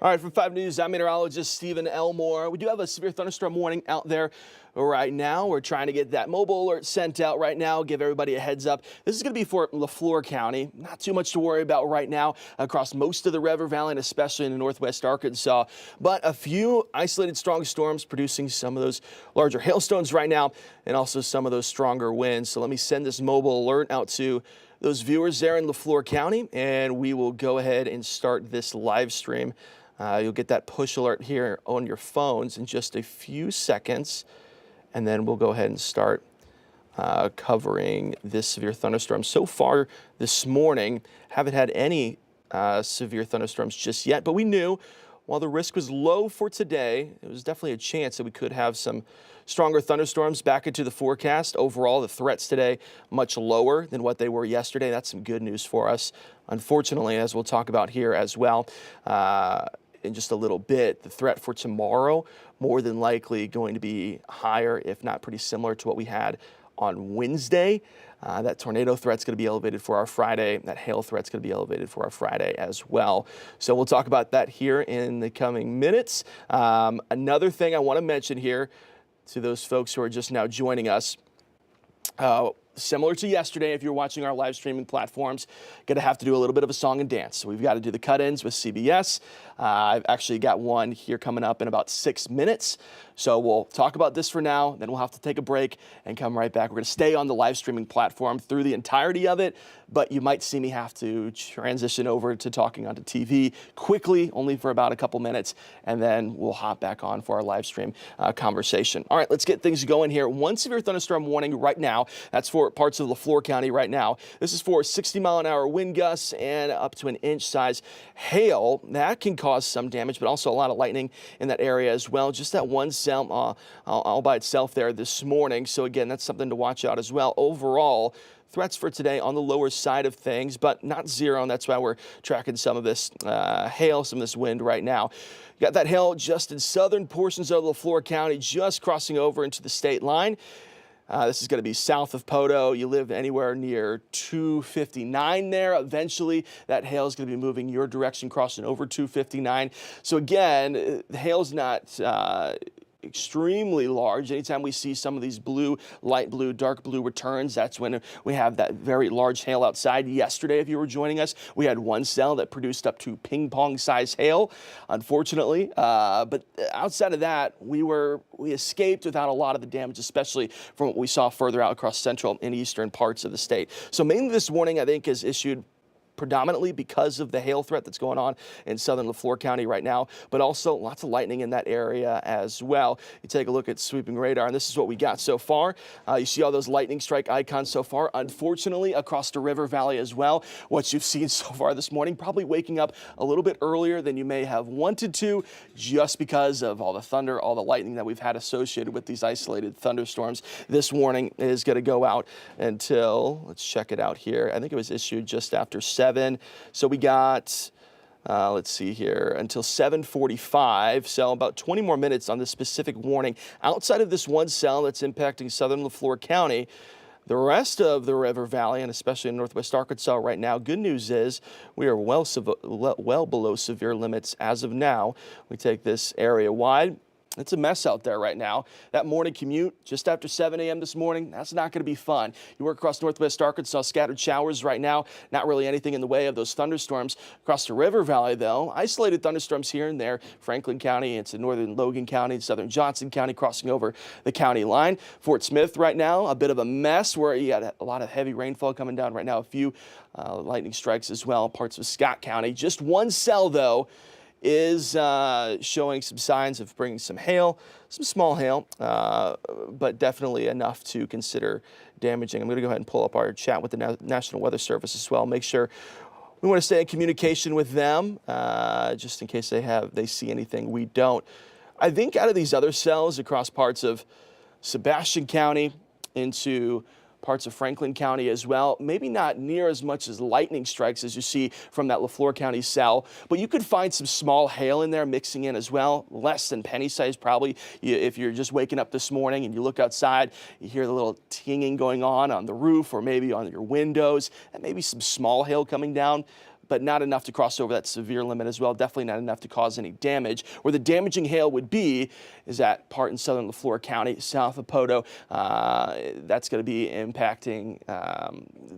All right, from 5 News, I'm meteorologist Stephen Elmore. We do have a severe thunderstorm warning out there right now. We're trying to get that mobile alert sent out right now, give everybody a heads up. This is going to be for LaFleur County. Not too much to worry about right now across most of the River Valley, and especially in northwest Arkansas. But a few isolated strong storms producing some of those larger hailstones right now, and also some of those stronger winds. So let me send this mobile alert out to those viewers there in LaFleur County, and we will go ahead and start this live stream. You'll get that push alert here on your phones in just a few seconds, and then we'll go ahead and start covering this severe thunderstorm. So far this morning, haven't had any severe thunderstorms just yet, but we knew while the risk was low for today, it was definitely a chance that we could have some stronger thunderstorms back into the forecast. Overall, the threats today much lower than what they were yesterday. That's some good news for us. Unfortunately, as we'll talk about here as well, in just a little bit, the threat for tomorrow more than likely going to be higher, if not pretty similar to what we had on Wednesday. That tornado threat's going to be elevated for our Friday. That hail threat's going to be elevated for our Friday as well. So we'll talk about that here in the coming minutes. Another thing I want to mention here to those folks who are just now joining us, similar to yesterday, if you're watching our live streaming platforms, going to have to do a little bit of a song and dance. So we've got to do the cut-ins with CBS. I've actually got one here coming up in about 6 minutes. So we'll talk about this for now, then we'll have to take a break and come right back. We're going to stay on the live streaming platform through the entirety of it, but you might see me have to transition over to talking onto TV quickly, only for about a couple minutes, and then we'll hop back on for our live stream conversation. All right, let's get things going here. One severe thunderstorm warning right now. That's for parts of LaFleur County right now. This is for 60-mile-an-hour wind gusts and up to an inch size hail. That can cause some damage, but also a lot of lightning in that area as well. Just that one cell all by itself there this morning. So again, that's something to watch out as well. Overall, threats for today on the lower side of things, but not zero, and that's why we're tracking some of this hail, some of this wind right now. You got that hail just in southern portions of LaFleur County, just crossing over into the state line. This is going to be south of Poto. You live anywhere near 259 there. Eventually, that hail is going to be moving your direction, crossing over 259. So again, the hail's not extremely large. Anytime we see some of these blue, light blue, dark blue returns, that's when we have that very large hail outside. Yesterday, if you were joining us, we had one cell that produced up to ping pong size hail, unfortunately. But outside of that, we escaped without a lot of the damage, especially from what we saw further out across central and eastern parts of the state. So mainly this warning, I think, is issued predominantly because of the hail threat that's going on in southern LaFleur County right now, but also lots of lightning in that area as well. You take a look at sweeping radar, and this is what we got so far. You see all those lightning strike icons so far. Unfortunately, across the River Valley as well, what you've seen so far this morning, probably waking up a little bit earlier than you may have wanted to, just because of all the thunder, all the lightning that we've had associated with these isolated thunderstorms. This warning is going to go out until, let's check it out here. I think it was issued just after 7. So we got, let's see here, until 7:45, so about 20 more minutes on this specific warning. Outside of this one cell that's impacting southern LaFleur County, the rest of the River Valley, and especially in northwest Arkansas right now, good news is we are well below severe limits as of now. We take this area wide. It's a mess out there right now. That morning commute just after 7 a.m. this morning, that's not going to be fun. You work across northwest Arkansas, scattered showers right now. Not really anything in the way of those thunderstorms. Across the River Valley, though, isolated thunderstorms here and there. Franklin County into northern Logan County, southern Johnson County, crossing over the county line. Fort Smith right now, a bit of a mess where you got a lot of heavy rainfall coming down right now. A few lightning strikes as well, parts of Scott County. Just one cell, though, is showing some signs of bringing some hail, some small hail, but definitely enough to consider damaging. I'm going to go ahead and pull up our chat with the National Weather Service as well. Make sure we want to stay in communication with them, just in case they see anything we don't. I think out of these other cells across parts of Sebastian County into parts of Franklin County as well. Maybe not near as much as lightning strikes as you see from that Leflore County cell, but you could find some small hail in there mixing in as well, less than penny size probably. If you're just waking up this morning and you look outside, you hear the little tinging going on the roof or maybe on your windows, and maybe some small hail coming down, but not enough to cross over that severe limit as well. Definitely not enough to cause any damage. Where the damaging hail would be is that part in southern Leflore County, south of Poto. That's going to be impacting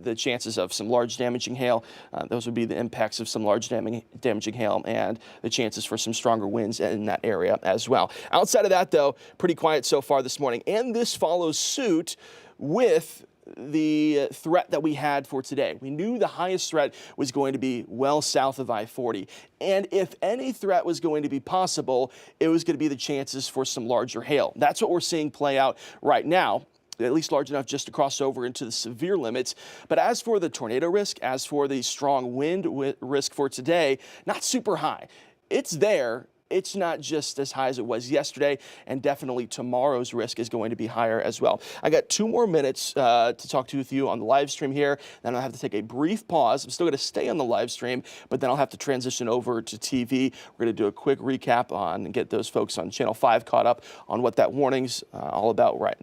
the chances of some large damaging hail. Those would be the impacts of some large damaging hail and the chances for some stronger winds in that area as well. Outside of that, though, pretty quiet so far this morning. And this follows suit with the threat that we had for today. We knew the highest threat was going to be well south of I-40. And if any threat was going to be possible, it was going to be the chances for some larger hail. That's what we're seeing play out right now, at least large enough just to cross over into the severe limits. But as for the tornado risk, as for the strong wind risk for today, not super high. It's there. It's not just as high as it was yesterday, and definitely tomorrow's risk is going to be higher as well. I got 2 more minutes to talk to with you on the live stream here. Then I'll have to take a brief pause. I'm still going to stay on the live stream, but then I'll have to transition over to TV. We're going to do a quick recap on and get those folks on Channel 5 caught up on what that warning's all about right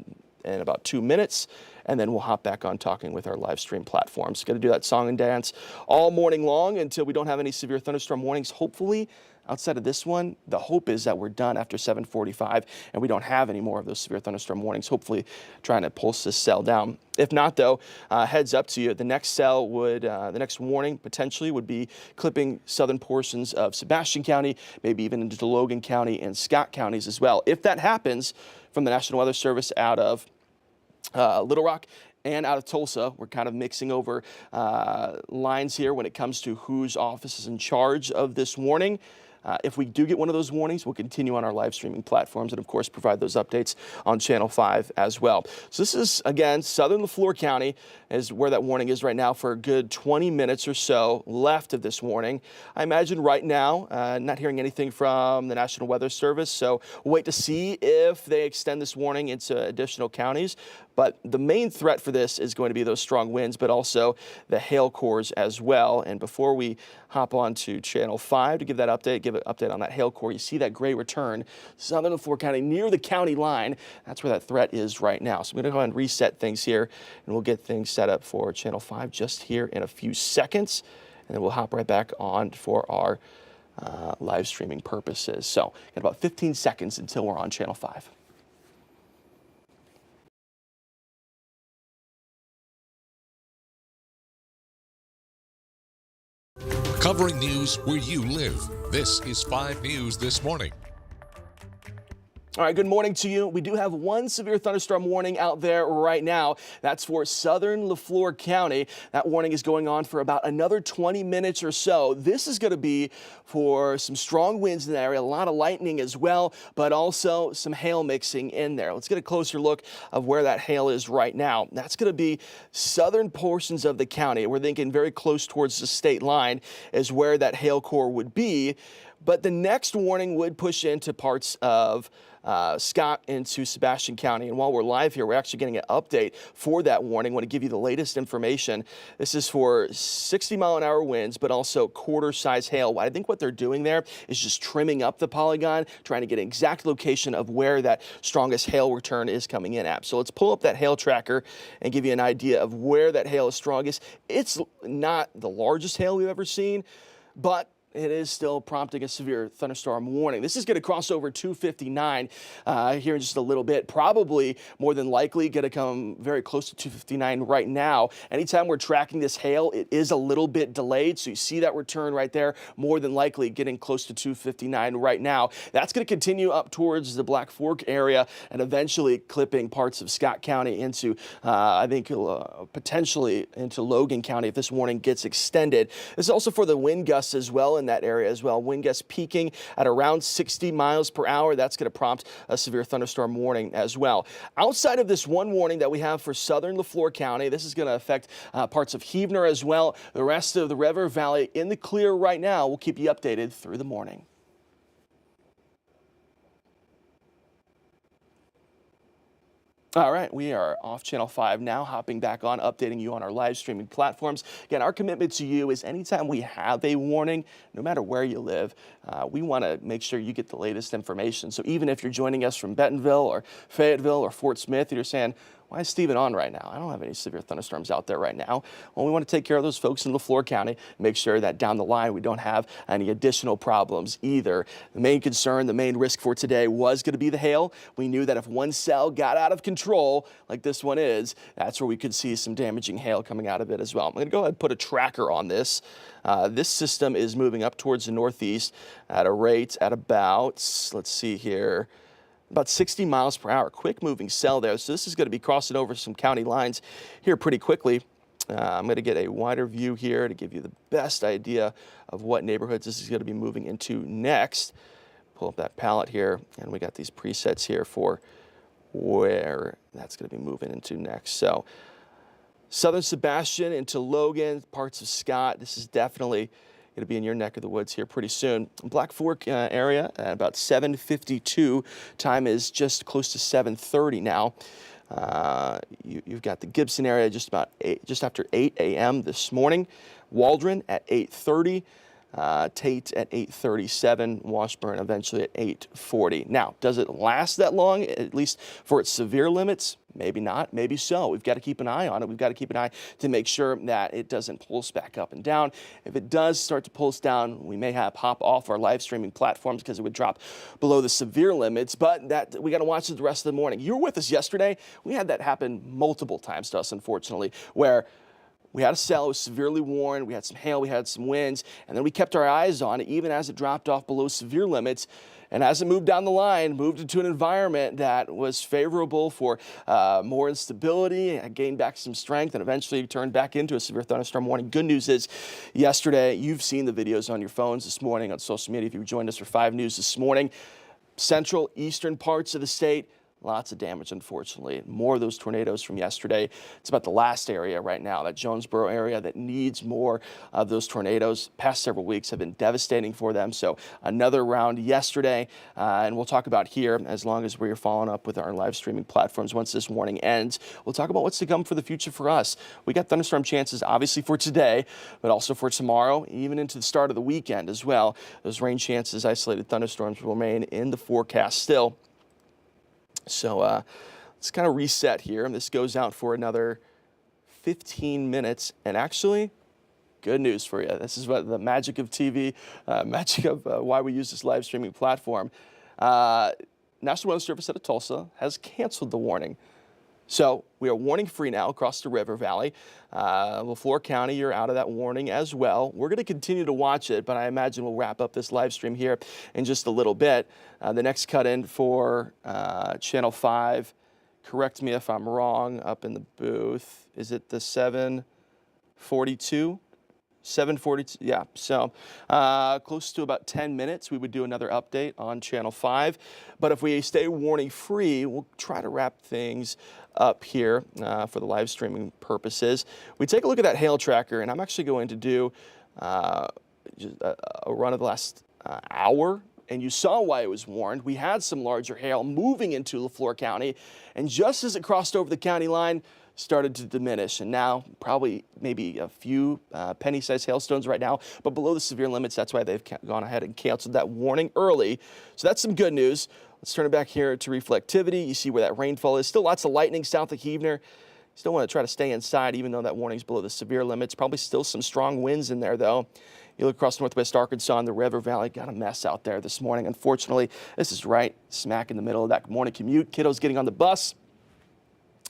in about 2 minutes. And then we'll hop back on talking with our live stream platforms. Going to do that song and dance all morning long until we don't have any severe thunderstorm warnings, hopefully. Outside of this one, the hope is that we're done after 7:45 and we don't have any more of those severe thunderstorm warnings, hopefully trying to pulse this cell down. If not, though, heads up to you, the next cell would, the next warning potentially would be clipping southern portions of Sebastian County, maybe even into Logan County and Scott counties as well. If that happens from the National Weather Service out of Little Rock and out of Tulsa, we're kind of mixing over lines here when it comes to whose office is in charge of this warning. If we do get one of those warnings, we'll continue on our live streaming platforms and, of course, provide those updates on Channel 5 as well. So this is, again, southern Leflore County is where that warning is right now for a good 20 minutes or so left of this warning. I imagine right now, not hearing anything from the National Weather Service, so we'll wait to see if they extend this warning into additional counties. But the main threat for this is going to be those strong winds, but also the hail cores as well. And before we hop on to Channel 5 to give that update, give an update on that hail core, you see that gray return, southern Leflore County near the county line. That's where that threat is right now. So I'm going to go ahead and reset things here, and we'll get things set up for Channel 5 just here in a few seconds. And then we'll hop right back on for our live streaming purposes. So got about 15 seconds until we're on Channel 5. Covering news where you live. This is 5 News This Morning. All right, good morning to you. We do have one severe thunderstorm warning out there right now. That's for southern Leflore County. That warning is going on for about another 20 minutes or so. This is going to be for some strong winds in the area, a lot of lightning as well, but also some hail mixing in there. Let's get a closer look of where that hail is right now. That's going to be southern portions of the county. We're thinking very close towards the state line is where that hail core would be. But the next warning would push into parts of Scott into Sebastian County. And while we're live here, we're actually getting an update for that warning. I want to give you the latest information. This is for 60-mile-an-hour winds, but also quarter-size hail. I think what they're doing there is just trimming up the polygon, trying to get an exact location of where that strongest hail return is coming in at. So let's pull up that hail tracker and give you an idea of where that hail is strongest. It's not the largest hail we've ever seen, but it is still prompting a severe thunderstorm warning. This is going to cross over 259 here in just a little bit. Probably more than likely going to come very close to 259 right now. Anytime we're tracking this hail, it is a little bit delayed. So you see that return right there, more than likely getting close to 259 right now. That's going to continue up towards the Black Fork area and eventually clipping parts of Scott County into, I think, potentially into Logan County if this warning gets extended. This is also for the wind gusts as well in that area as well. Wind gusts peaking at around 60 miles per hour. That's going to prompt a severe thunderstorm warning as well. Outside of this one warning that we have for southern Leflore County, this is going to affect parts of Heavener as well. The rest of the River Valley in the clear right now. We'll keep you updated through the morning. All right, we are off Channel 5 now, hopping back on, updating you on our live streaming platforms. Again, our commitment to you is anytime we have a warning, no matter where you live, we want to make sure you get the latest information. So even if you're joining us from Bentonville or Fayetteville or Fort Smith, and you're saying, why is Steven on right now? I don't have any severe thunderstorms out there right now. Well, we want to take care of those folks in LaFleur County, make sure that down the line we don't have any additional problems either. The main concern, the main risk for today was going to be the hail. We knew that if one cell got out of control, like this one is, that's where we could see some damaging hail coming out of it as well. I'm going to go ahead and put a tracker on this. This system is moving up towards the northeast at a rate at about, let's see here, about 60 miles per hour. Quick moving cell there. So this is going to be crossing over some county lines here pretty quickly. I'm going to get a wider view here to give you the best idea of what neighborhoods this is going to be moving into next. Pull up that palette here, and we got these presets here for where that's going to be moving into next. So Southern Sebastian into Logan, parts of Scott. This is definitely going to be in your neck of the woods here pretty soon. Black Fork area at about 7:52. Time is just close to 7:30 now. You've got the Gibson area just after 8 a.m. this morning. Waldron at 8:30. Tate at 8:37, Washburn eventually at 8:40. Now, does it last that long, at least for its severe limits? Maybe not, maybe so. We've got to keep an eye on it. We've got to keep an eye to make sure that it doesn't pulse back up and down. If it does start to pulse down, we may have hop off our live streaming platforms because it would drop below the severe limits, but that we got to watch it the rest of the morning. You were with us yesterday. We had that happen multiple times to us, unfortunately, where we had a cell, it was severely worn, we had some hail, we had some winds, and then we kept our eyes on it even as it dropped off below severe limits. And as it moved down the line, moved into an environment that was favorable for more instability, gained back some strength, and eventually turned back into a severe thunderstorm warning. Good news is, yesterday, you've seen the videos on your phones this morning on social media. If you joined us for 5 News this morning, central, eastern parts of the state, lots of damage, unfortunately. More of those tornadoes from yesterday. It's about the last area right now, that Jonesboro area that needs more of those tornadoes. Past several weeks have been devastating for them. So another round yesterday, and we'll talk about here, as long as we're following up with our live streaming platforms once this warning ends. We'll talk about what's to come for the future for us. We got thunderstorm chances, obviously, for today, but also for tomorrow, even into the start of the weekend as well. Those rain chances, isolated thunderstorms will remain in the forecast still. So let's kind of reset here. This goes out for another 15 minutes. And actually, good news for you. This is what the magic of TV, magic of why we use this live streaming platform. National Weather Service out of Tulsa has canceled the warning. So we are warning free now across the River Valley. LaFleur County, you're out of that warning as well. We're going to continue to watch it, but I imagine we'll wrap up this live stream here in just a little bit. The next cut in for Channel 5, correct me if I'm wrong, up in the booth. Is it the 7:42? 7:42, yeah, so close to about 10 minutes, we would do another update on Channel 5. But if we stay warning free, we'll try to wrap things up here for the live streaming purposes. We take a look at that hail tracker, and I'm actually going to do just a run of the last hour. And you saw why it was warned. We had some larger hail moving into LaFleur County, and just as it crossed over the county line, started to diminish, and now probably maybe a few penny-sized hailstones right now, but below the severe limits. That's why they've gone ahead and canceled that warning early. So that's some good news. Let's turn it back here to reflectivity. You see where that rainfall is. Still lots of lightning south of Heavener. Still want to try to stay inside, even though that warning's below the severe limits. Probably still some strong winds in there, though. You look across northwest Arkansas and the River Valley, got a mess out there this morning. Unfortunately, this is right smack in the middle of that morning commute. Kiddos getting on the bus.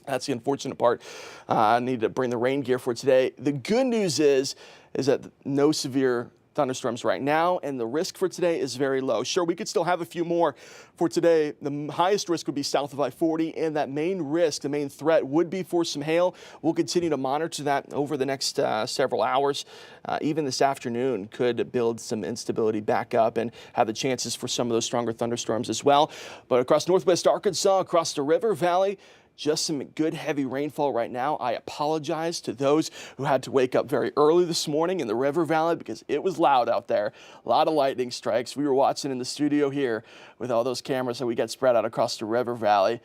That's the unfortunate part. I need to bring the rain gear for today. The good news is that no severe thunderstorms right now, and the risk for today is very low. Sure, we could still have a few more for today. The highest risk would be south of I-40, and that main risk, the main threat, would be for some hail. We'll continue to monitor that over the next several hours. Even this afternoon could build some instability back up and have the chances for some of those stronger thunderstorms as well. But across northwest Arkansas, across the River Valley, just some good heavy rainfall right now. I apologize to those who had to wake up very early this morning in the River Valley because it was loud out there. A lot of lightning strikes. We were watching in the studio here with all those cameras that we got spread out across the River Valley.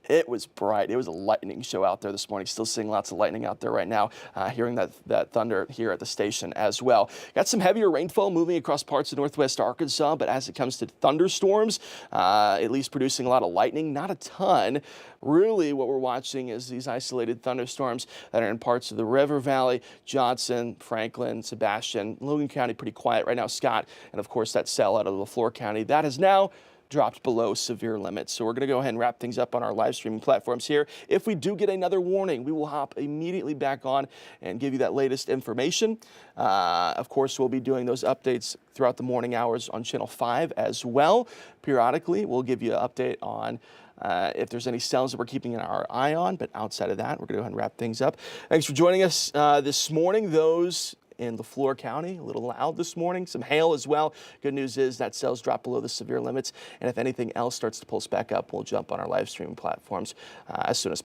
It was bright. It was a lightning show out there this morning. Still seeing lots of lightning out there right now. Hearing that thunder here at the station as well. Got some heavier rainfall moving across parts of northwest Arkansas, but as it comes to thunderstorms, at least producing a lot of lightning, not a ton. Really what we're watching is these isolated thunderstorms that are in parts of the River Valley, Johnson, Franklin, Sebastian, Logan County pretty quiet right now, Scott, and of course that cell out of LaFleur County. That is now dropped below severe limits. So we're going to go ahead and wrap things up on our live streaming platforms here. If we do get another warning, we will hop immediately back on and give you that latest information. Of course, we'll be doing those updates throughout the morning hours on Channel 5 as well. Periodically, we'll give you an update on if there's any cells that we're keeping our eye on. But outside of that, we're going to go ahead and wrap things up. Thanks for joining us this morning. Those in LaFleur County, a little loud this morning, some hail as well. Good news is that cells drop below the severe limits, and if anything else starts to pulse back up, we'll jump on our live streaming platforms as soon as